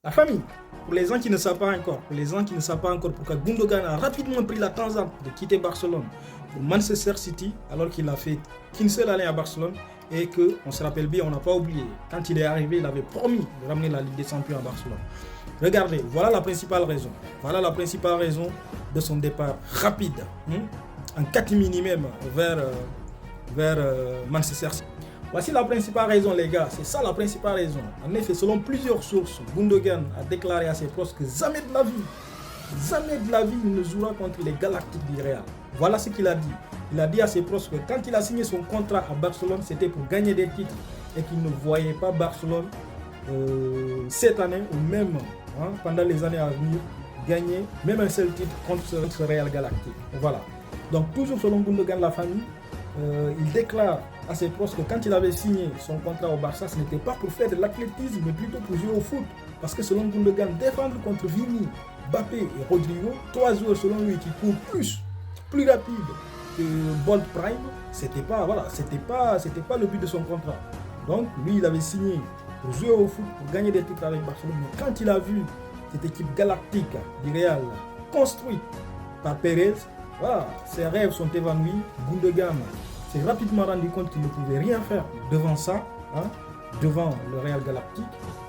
La famille, pour les gens qui ne savent pas encore, pourquoi Gundogan a rapidement pris la tangente de quitter Barcelone pour Manchester City alors qu'il n'a fait qu'une seule année à Barcelone et qu'on se rappelle bien, on n'a pas oublié, quand il est arrivé, il avait promis de ramener la Ligue des Champions à Barcelone. Regardez, voilà la principale raison. Voilà la principale raison de son départ rapide, en catimini même, vers Manchester City. Voici la principale raison, les gars. C'est ça la principale raison. En effet, selon plusieurs sources, Gundogan a déclaré à ses proches que jamais de la vie, il ne jouera contre les Galactiques du Real. Voilà ce qu'il a dit. Il a dit à ses proches que quand il a signé son contrat à Barcelone, c'était pour gagner des titres et qu'il ne voyait pas Barcelone cette année ou même pendant les années à venir gagner même un seul titre contre ce Real Galactique. Voilà. Donc toujours selon Gundogan, la famille, il déclare à ses proches que quand il avait signé son contrat au Barça, ce n'était pas pour faire de l'athlétisme, mais plutôt pour jouer au foot. Parce que selon Gundogan, défendre contre Vini, Mbappé et Rodrigo, trois joueurs selon lui qui courent plus rapide que Bolt Prime, c'était pas le but de son contrat. Donc lui, il avait signé pour jouer au foot, pour gagner des titres avec Barcelone. Mais quand il a vu cette équipe galactique du Real construite par Pérez, voilà, ses rêves sont évanouis. Gundogan s'est rapidement rendu compte qu'il ne pouvait rien faire devant ça, devant le Real Galactique,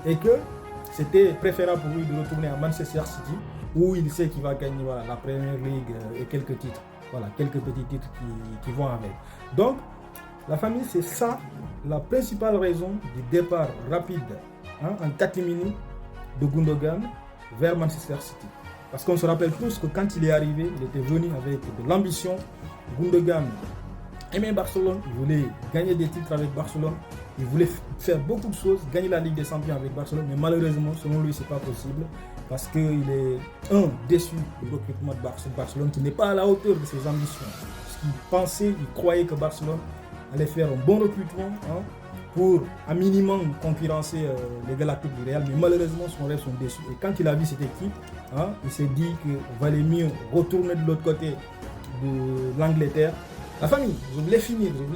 et que c'était préférable pour lui de retourner à Manchester City, où il sait qu'il va gagner la Premier League et quelques titres. Voilà, quelques petits titres qui vont avec. Donc, la famille, c'est ça la principale raison du départ rapide, en catimini de Gundogan vers Manchester City. Parce qu'on se rappelle tous que quand il est arrivé, il était venu avec de l'ambition. Gundogan aimait Barcelone, il voulait gagner des titres avec Barcelone, il voulait faire beaucoup de choses, gagner la Ligue des Champions avec Barcelone, mais malheureusement, selon lui, c'est pas possible parce qu'il est déçu du recrutement de Barcelone qui n'est pas à la hauteur de ses ambitions. Parce qu'il pensait, il croyait que Barcelone allait faire un bon recrutement pour à minimum concurrencer les Galactiques du Real, mais malheureusement son rêve sont déçus. Et quand il a vu cette équipe, il s'est dit qu'il valait mieux retourner de l'autre côté de l'Angleterre. La famille, je voulais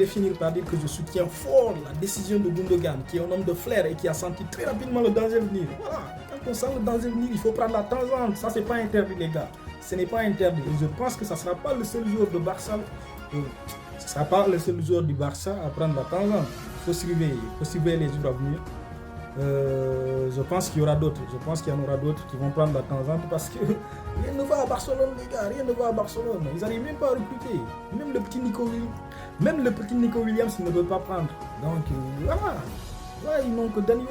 finir par dire que je soutiens fort la décision de Gundogan, qui est un homme de flair et qui a senti très rapidement le danger venir. Voilà, quand on sent le danger venir, il faut prendre la tangente. Ça, c'est pas interdit, les gars. Ce n'est pas interdit. Et je pense que ça ne sera pas le seul joueur de Barça. Ce ne sera pas le seul joueur du Barça à prendre la tangente. Il faut surveiller les jours à venir. Je pense qu'il y aura d'autres. Je pense qu'il y en aura d'autres qui vont prendre la tangente parce que rien ne va à Barcelone, les gars. Rien ne va à Barcelone. Ils n'arrivent même pas à recruter. Même le petit Nico Williams ne veut pas prendre. Donc voilà. Ouais, ils n'ont que Dani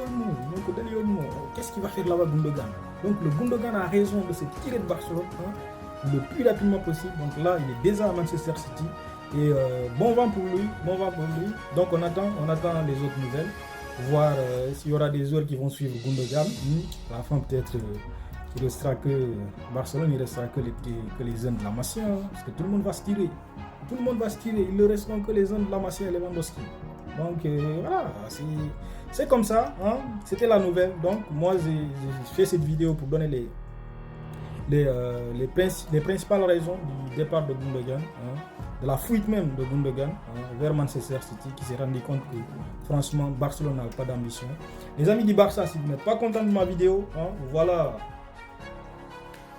Olmo. Qu'est-ce qu'il va faire là-bas, Gundogan? Donc le Gundogan a raison de se tirer de Barcelone le plus rapidement possible. Donc là, il est déjà à Manchester City. Et bon vent pour lui. Donc on attend les autres nouvelles. Voir s'il y aura des joueurs qui vont suivre Gundogan. À la fin, peut-être il ne restera que Barcelone, il ne restera que les jeunes de la Masia. Parce que tout le monde va se tirer. Il ne resteront que les jeunes de la Masia et Lewandowski. Donc voilà, c'est comme ça. C'était la nouvelle. Donc moi, j'ai fait cette vidéo pour donner les principales raisons du départ de Gundogan, de la fuite même de Gundogan vers Manchester City, qui s'est rendu compte que franchement Barcelone n'a pas d'ambition. Les amis du Barça, si vous n'êtes pas contents de ma vidéo, voilà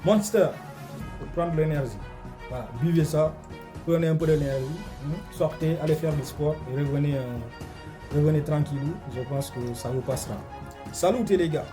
Monster pour prendre l'énergie. Voilà, buvez ça, prenez un peu d'énergie, sortez, allez faire du sport et revenez tranquillou. Je pense que ça vous passera. Salut les gars.